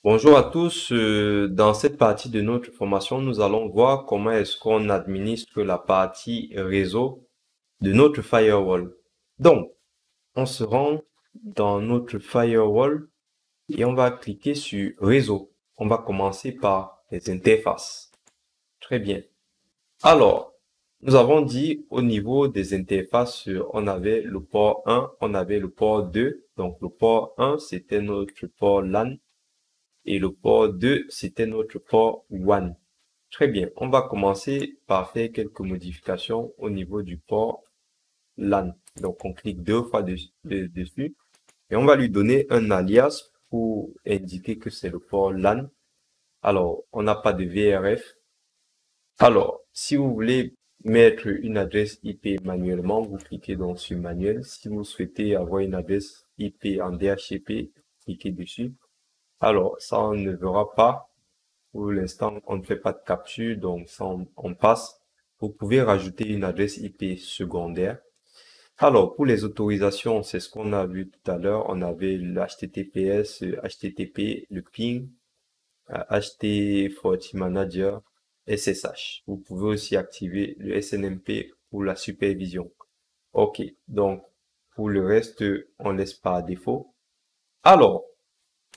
Bonjour à tous. Dans cette partie de notre formation, nous allons voir comment est-ce qu'on administre la partie réseau de notre firewall. Donc, on se rend dans notre firewall et on va cliquer sur réseau. On va commencer par les interfaces. Très bien. Alors, nous avons dit au niveau des interfaces, on avait le port 1, on avait le port 2. Donc, le port 1, c'était notre port LAN. Et le port 2, c'était notre port WAN. Très bien, on va commencer par faire quelques modifications au niveau du port LAN. Donc, on clique deux fois dessus et on va lui donner un alias pour indiquer que c'est le port LAN. Alors, on n'a pas de VRF. Alors, si vous voulez mettre une adresse IP manuellement, vous cliquez donc sur manuel. Si vous souhaitez avoir une adresse IP en DHCP, cliquez dessus. Alors, ça, on ne verra pas. Pour l'instant, on ne fait pas de capture, donc ça, on passe. Vous pouvez rajouter une adresse IP secondaire. Alors, pour les autorisations, c'est ce qu'on a vu tout à l'heure. On avait le HTTPS, HTTP, le ping, HT40 Manager, SSH. Vous pouvez aussi activer le SNMP pour la supervision. OK, donc pour le reste, on laisse par défaut. Alors,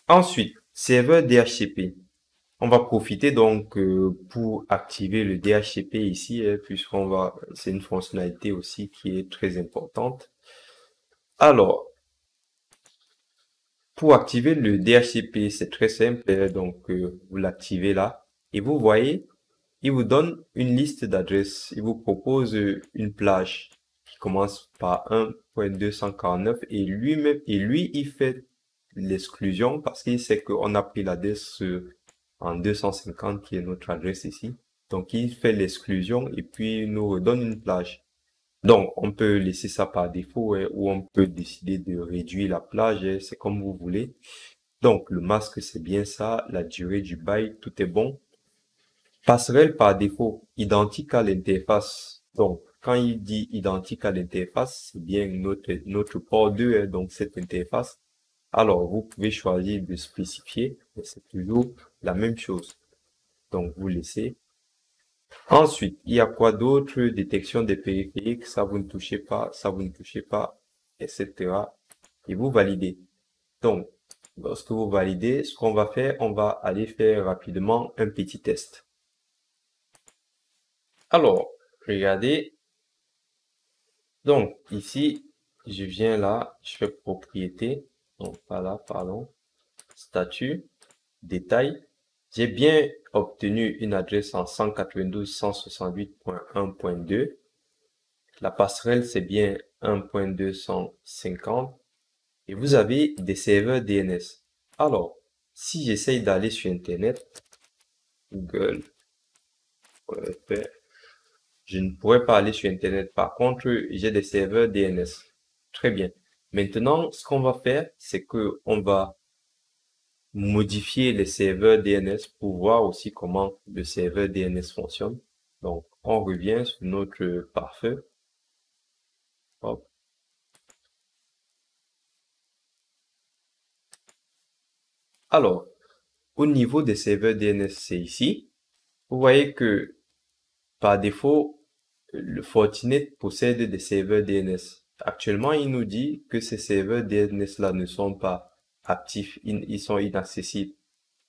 ensuite, serveur DHCP. On va profiter donc pour activer le DHCP ici, c'est une fonctionnalité aussi qui est très importante. Alors, pour activer le DHCP, c'est très simple, donc vous l'activez là et vous voyez, il vous donne une liste d'adresses, il vous propose une plage qui commence par 1.249 et lui, il fait l'exclusion parce qu'il sait qu'on a pris l'adresse en 250 qui est notre adresse ici. Donc, il fait l'exclusion et puis il nous redonne une plage. Donc, on peut laisser ça par défaut ou on peut décider de réduire la plage, c'est comme vous voulez. Donc, le masque, c'est bien ça. La durée du bail, tout est bon. Passerelle par défaut, identique à l'interface. Donc, quand il dit identique à l'interface, c'est bien notre port 2, donc cette interface. Alors, vous pouvez choisir de spécifier, mais c'est toujours la même chose. Donc, vous laissez. Ensuite, il y a quoi d'autre? Détection des périphériques, ça vous ne touchez pas, ça vous ne touchez pas, etc. Et vous validez. Donc, lorsque vous validez, ce qu'on va faire, on va aller faire rapidement un petit test. Alors, regardez. Donc, ici, je viens là, je fais propriété. Donc, pas là, pardon. Statut, détail. J'ai bien obtenu une adresse en 192.168.1.2. La passerelle, c'est bien 1.250. Et vous avez des serveurs DNS. Alors, si j'essaye d'aller sur Internet, Google, je ne pourrais pas aller sur Internet. Par contre, j'ai des serveurs DNS. Très bien. Maintenant, ce qu'on va faire, c'est que on va modifier les serveurs DNS pour voir aussi comment le serveur DNS fonctionne. Donc, on revient sur notre pare-feu. Hop. Alors, au niveau des serveurs DNS, c'est ici. Vous voyez que par défaut, le Fortinet possède des serveurs DNS. Actuellement, il nous dit que ces serveurs DNS-là ne sont pas actifs, ils sont inaccessibles.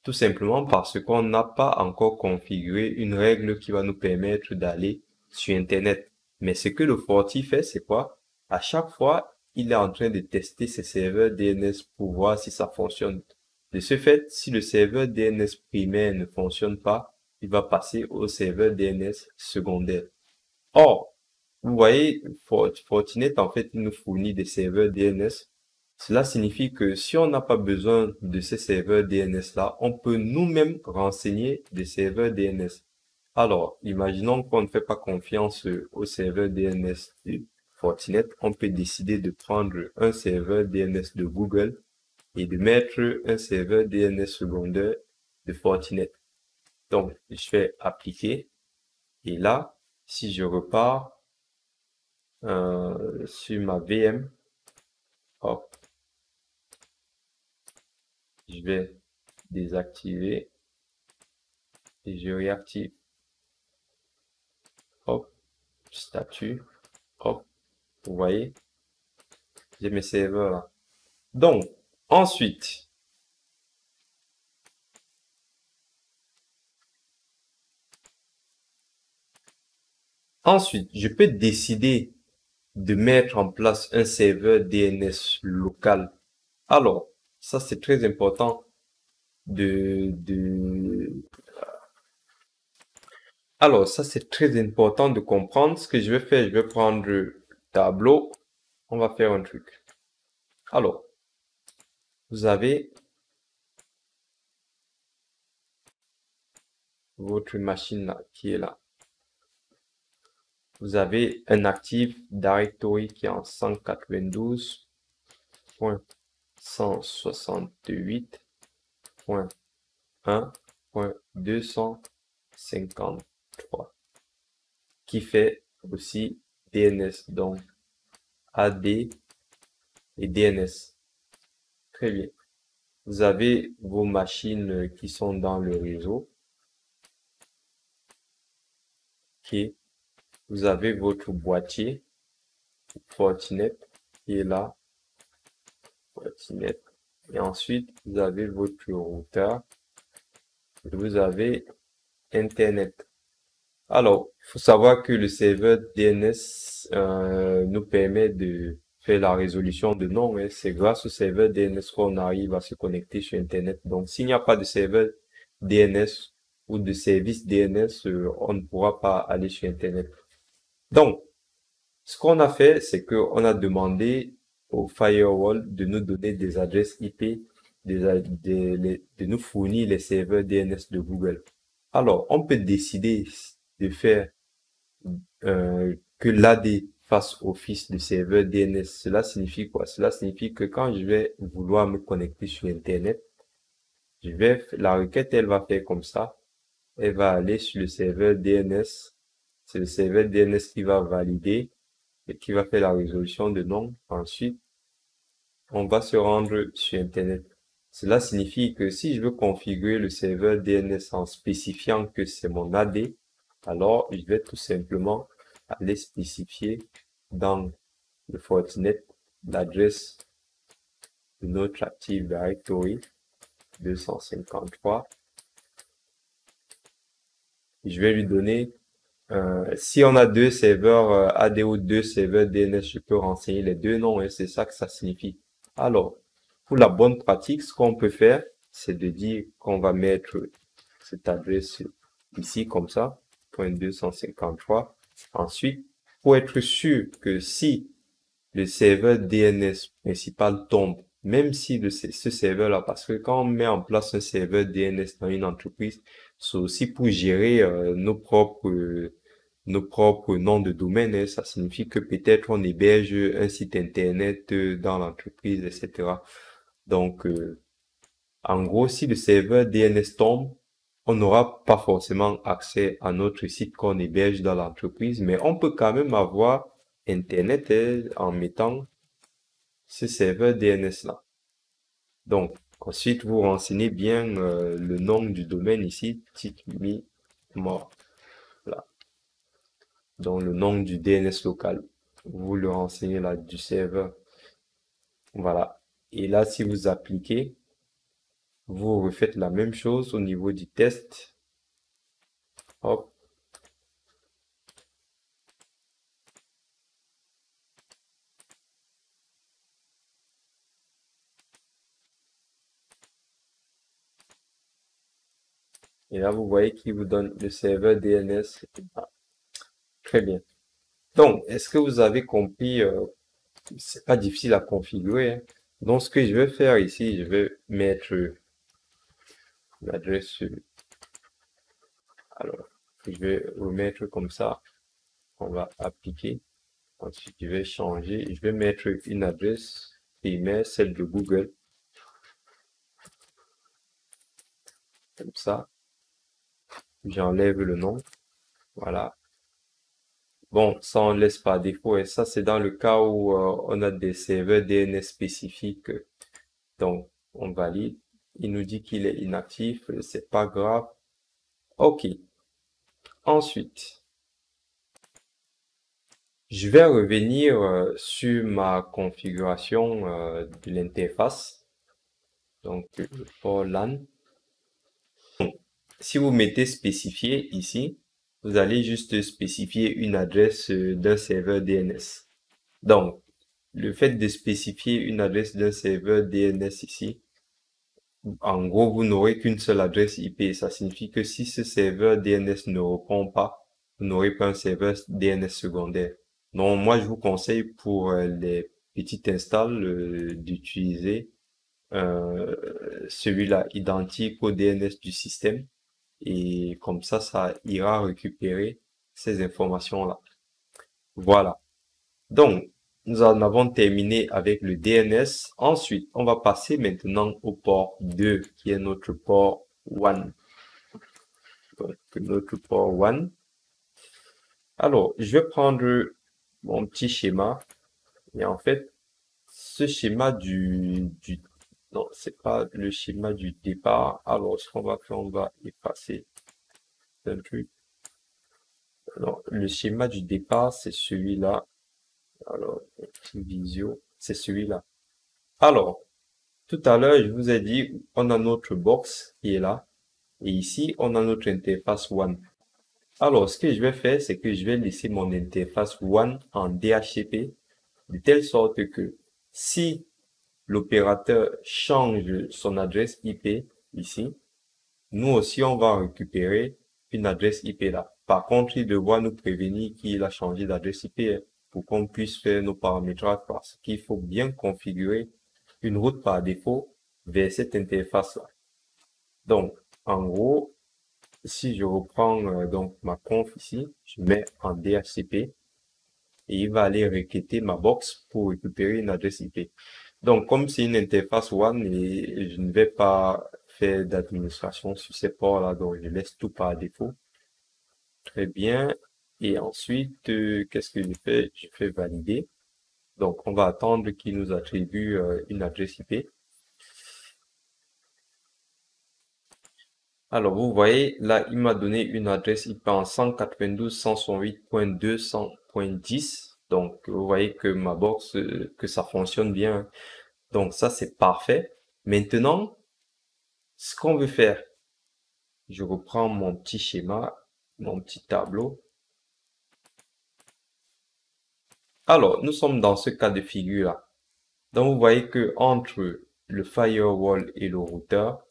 Tout simplement parce qu'on n'a pas encore configuré une règle qui va nous permettre d'aller sur Internet. Mais ce que le Forti fait, c'est quoi? À chaque fois, il est en train de tester ses serveurs DNS pour voir si ça fonctionne. De ce fait, si le serveur DNS primaire ne fonctionne pas, il va passer au serveur DNS secondaire. Or, vous voyez, Fortinet, en fait, il nous fournit des serveurs DNS. Cela signifie que si on n'a pas besoin de ces serveurs DNS-là, on peut nous-mêmes renseigner des serveurs DNS. Alors, imaginons qu'on ne fait pas confiance au serveur DNS de Fortinet, on peut décider de prendre un serveur DNS de Google et de mettre un serveur DNS secondaire de Fortinet. Donc, je fais appliquer et là, si je repars sur ma VM, hop, je vais désactiver et je réactive. Hop, statut, hop, vous voyez, j'ai mes serveurs là. Donc, ensuite, je peux décider de mettre en place un serveur DNS local. Alors, ça c'est très important Alors, ça c'est très important de comprendre. Ce que je vais faire, je vais prendre le tableau. On va faire un truc. Alors, vous avez votre machine là, qui est là. Vous avez un Active Directory qui est en 192.168.1.253 qui fait aussi DNS, donc AD et DNS. Très bien. Vous avez vos machines qui sont dans le réseau. Ok. Vous avez votre boîtier Fortinet qui est là. Fortinet. Et ensuite, vous avez votre routeur. Et vous avez Internet. Alors, il faut savoir que le serveur DNS nous permet de faire la résolution de nom. Hein. C'est grâce au serveur DNS qu'on arrive à se connecter sur Internet. Donc, s'il n'y a pas de serveur DNS ou de service DNS, on ne pourra pas aller sur Internet. Donc, ce qu'on a fait, c'est qu'on a demandé au firewall de nous donner des adresses IP, de nous fournir les serveurs DNS de Google. Alors, on peut décider de faire que l'AD fasse office de serveur DNS. Cela signifie quoi? Cela signifie que quand je vais vouloir me connecter sur Internet, la requête, elle va faire comme ça. Elle va aller sur le serveur DNS. C'est le serveur DNS qui va valider et qui va faire la résolution de nom. Ensuite, on va se rendre sur Internet. Cela signifie que si je veux configurer le serveur DNS en spécifiant que c'est mon AD, alors je vais tout simplement aller spécifier dans le Fortinet l'adresse de notre Active Directory 253. Je vais lui donner, si on a deux serveurs AD ou deux serveurs DNS, je peux renseigner les deux noms et c'est ça que ça signifie. Alors, pour la bonne pratique, ce qu'on peut faire, c'est de dire qu'on va mettre cette adresse ici comme ça, .253. Ensuite, pour être sûr que si le serveur DNS principal tombe, même si ce serveur-là, parce que quand on met en place un serveur DNS dans une entreprise, c'est aussi pour gérer nos propres noms de domaine. Hein. Ça signifie que peut-être on héberge un site internet dans l'entreprise, etc. Donc, en gros, si le serveur DNS tombe, on n'aura pas forcément accès à notre site qu'on héberge dans l'entreprise, mais on peut quand même avoir Internet en mettant ce serveur DNS là. Donc, ensuite, vous renseignez bien le nom du domaine ici, TickMe.More. Voilà. Donc, le nom du DNS local. Vous le renseignez là du serveur. Voilà. Et là, si vous appliquez, vous refaites la même chose au niveau du test. Hop. Et là, vous voyez qu'il vous donne le serveur DNS. Ah, très bien. Donc, est-ce que vous avez compris? C'est pas difficile à configurer. Hein. Donc, ce que je vais faire ici, je vais mettre l'adresse. Alors, je vais remettre comme ça. On va appliquer. Ensuite, je vais changer. Je vais mettre une adresse email, celle de Google. Comme ça. J'enlève le nom. Voilà. Bon, ça on laisse par défaut. Et ça, c'est dans le cas où on a des serveurs DNS spécifiques. Donc, on valide. Il nous dit qu'il est inactif, c'est pas grave. OK. Ensuite, je vais revenir sur ma configuration de l'interface. Donc, le port LAN. Si vous mettez spécifié ici, vous allez juste spécifier une adresse d'un serveur DNS. Donc, le fait de spécifier une adresse d'un serveur DNS ici, en gros, vous n'aurez qu'une seule adresse IP. Ça signifie que si ce serveur DNS ne répond pas, vous n'aurez pas un serveur DNS secondaire. Donc, moi, je vous conseille pour les petites installs d'utiliser celui-là identique au DNS du système. Et comme ça ira récupérer ces informations-là. Voilà. Donc, nous en avons terminé avec le DNS. Ensuite, on va passer maintenant au port 2, qui est notre port WAN. Donc, notre port WAN. Alors, je vais prendre mon petit schéma. Et en fait, ce schéma non, c'est pas le schéma du départ. Alors, ce qu'on va faire, on va effacer un truc. Alors, le schéma du départ, c'est celui-là. Alors, visio, c'est celui-là. Alors, tout à l'heure, je vous ai dit, on a notre box qui est là. Et ici, on a notre interface WAN. Alors, ce que je vais faire, c'est que je vais laisser mon interface WAN en DHCP, de telle sorte que si l'opérateur change son adresse IP ici, nous aussi, on va récupérer une adresse IP là. Par contre, il devra nous prévenir qu'il a changé d'adresse IP pour qu'on puisse faire nos paramétrages parce qu'il faut bien configurer une route par défaut vers cette interface-là. Donc, en gros, si je reprends donc ma conf ici, je mets en DHCP et il va aller requêter ma box pour récupérer une adresse IP. Donc, comme c'est une interface WAN et je ne vais pas faire d'administration sur ces ports-là, donc je laisse tout par défaut. Très bien. Et ensuite, qu'est-ce que je fais? Je fais valider. Donc, on va attendre qu'il nous attribue une adresse IP. Alors, vous voyez, là, il m'a donné une adresse IP en 192.168.200.10. Donc, vous voyez que ma box, que ça fonctionne bien. Donc, ça, c'est parfait. Maintenant, ce qu'on veut faire, je reprends mon petit schéma, mon petit tableau. Alors, nous sommes dans ce cas de figure-là. Donc, vous voyez que entre le firewall et le routeur,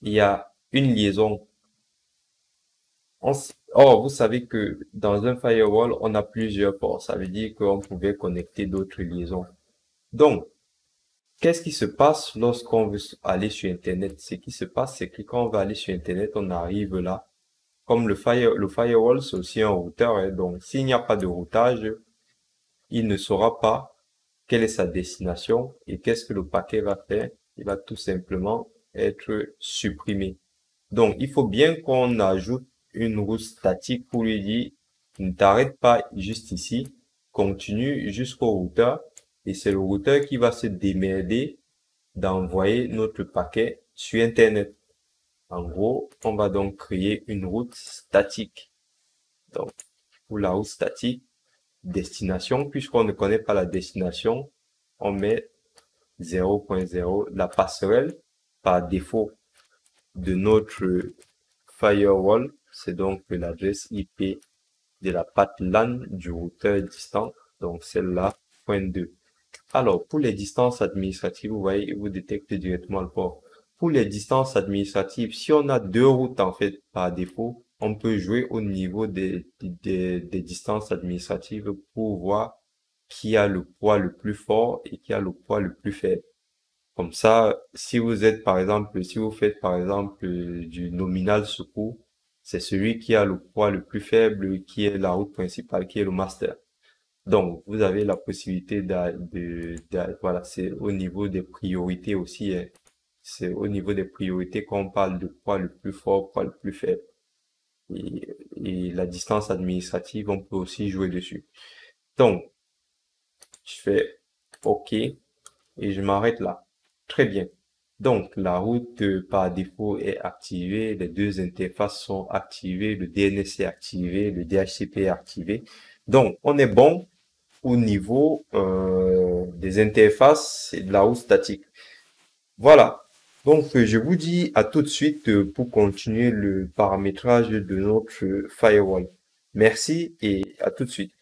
il y a une liaison. Or, vous savez que dans un firewall, on a plusieurs ports. Ça veut dire qu'on pouvait connecter d'autres liaisons. Donc, qu'est-ce qui se passe lorsqu'on veut aller sur Internet? Ce qui se passe, c'est que quand on va aller sur Internet, on arrive là. Comme le firewall, c'est aussi un routeur. Hein, donc, s'il n'y a pas de routage, il ne saura pas quelle est sa destination et qu'est-ce que le paquet va faire. Il va tout simplement être supprimé. Donc, il faut bien qu'on ajoute une route statique pour lui dire, ne t'arrête pas juste ici, continue jusqu'au routeur et c'est le routeur qui va se démerder d'envoyer notre paquet sur Internet. En gros, on va donc créer une route statique. Donc, pour la route statique, destination, puisqu'on ne connaît pas la destination, on met 0.0. La passerelle, par défaut de notre firewall, c'est donc l'adresse IP de la patte LAN du routeur distant, donc celle-là, point 2. Alors, pour les distances administratives, vous voyez, vous détectez directement le port. Pour les distances administratives, si on a deux routes, en fait, par défaut, on peut jouer au niveau des distances administratives pour voir qui a le poids le plus fort et qui a le poids le plus faible. Comme ça, si vous êtes, par exemple, si vous faites, par exemple, du nominal secours, c'est celui qui a le poids le plus faible, qui est la route principale, qui est le master. Donc, vous avez la possibilité voilà, c'est au niveau des priorités aussi, hein. C'est au niveau des priorités qu'on parle de poids le plus fort, poids le plus faible. Et la distance administrative, on peut aussi jouer dessus. Donc, je fais OK et je m'arrête là. Très bien. Donc, la route par défaut est activée, les deux interfaces sont activées, le DNS est activé, le DHCP est activé. Donc, on est bon au niveau des interfaces et de la route statique. Voilà. Donc, je vous dis à tout de suite pour continuer le paramétrage de notre firewall. Merci et à tout de suite.